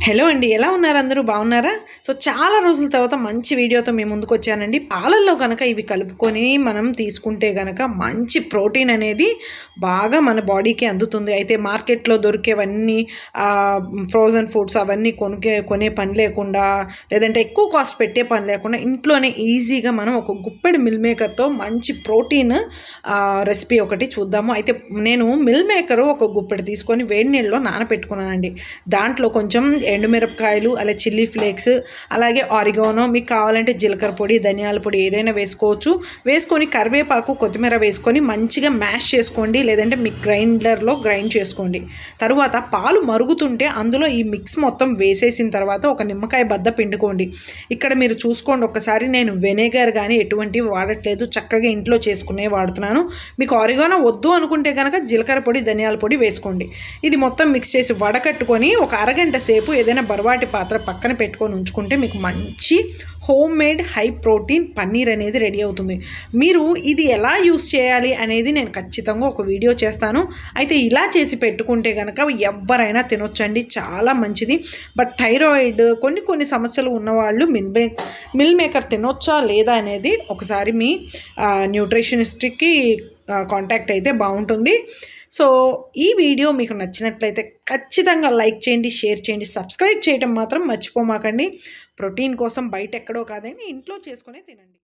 Hello అండి, ఎలా ఉన్నారు? అందరూ బాగున్నారా? సో చాలా రోజుల తర్వాత మంచి వీడియోతో మేము ముందుకు వచ్చానండి. పాలల్లో కనుక ఇవి కలుపుకొని మనం తీసుకుంటే కనుక మంచి ప్రోటీన్ అనేది బాగా మన బాడీకి అందుతుంది. అయితే మార్కెట్లో దొరికేవన్నీ ఫ్రోజన్ ఫుడ్స్ అవన్నీ కొనే పని లేకుండా, లేదంటే ఎక్కువ కాస్ట్ పెట్టే పని లేకుండా ఇంట్లోనే ఈజీగా మనం ఒక గుప్పెడు మిల్ మేకర్తో మంచి ప్రోటీన్ రెసిపీ ఒకటి చూద్దాము. అయితే నేను మిల్ మేకరు ఒక గుప్పెడు తీసుకొని వేడి నీళ్ళలో నానబెట్టుకున్నానండి. దాంట్లో కొంచెం ఎండుమిరపకాయలు, అలా చిల్లీ ఫ్లేక్స్, అలాగే ఆరిగానో, మీకు కావాలంటే జీలకర్ర పొడి, ధనియాల పొడి ఏదైనా వేసుకోవచ్చు. వేసుకొని కరివేపాకు, కొత్తిమీర వేసుకొని మంచిగా మ్యాష్ చేసుకోండి, లేదంటే మీ గ్రైండర్లో గ్రైండ్ చేసుకోండి. తరువాత పాలు మరుగుతుంటే అందులో ఈ మిక్స్ మొత్తం వేసేసిన తర్వాత ఒక నిమ్మకాయ బద్ద పిండుకోండి. ఇక్కడ మీరు చూసుకోండి ఒకసారి, నేను వెనిగర్ కానీ ఎటువంటివి వాడట్లేదు, చక్కగా ఇంట్లో చేసుకునే వాడుతున్నాను. మీకు ఆరిగానో వద్దు అనుకుంటే కనుక జీలకర్ర పొడి, ధనియాల పొడి వేసుకోండి. ఇది మొత్తం మిక్స్ చేసి వడకట్టుకొని ఒక అరగంట సేపు ఏదైనా బరువాటి పాత్ర పక్కన పెట్టుకొని ఉంచుకుంటే మీకు మంచి home made high protein paneer అనేది రెడీ అవుతుంది. మీరు ఇది ఎలా యూస్ చేయాలి అనేది నేను ఖచ్చితంగా ఒక వీడియో చేస్తాను. అయితే ఇలా చేసి పెట్టుకుంటే కనుక ఎవరైనా తినొచ్చండి, చాలా మంచిది. బట్ థైరాయిడ్ కొన్ని సమస్యలు ఉన్నవాళ్ళు మిల్ మేకర్ తినొచ్చా లేదా అనేది ఒకసారి మీ న్యూట్రిషనిస్ట్కి కాంటాక్ట్ అయితే బాగుంటుంది. సో ఈ వీడియో మీకు నచ్చినట్లయితే ఖచ్చితంగా లైక్ చేయండి, షేర్ చేయండి, సబ్స్క్రైబ్ చేయడం మాత్రం మర్చిపోమాకండి. ప్రోటీన్ కోసం బయట ఎక్కడో కాదని ఇంట్లో చేసుకునే తినండి.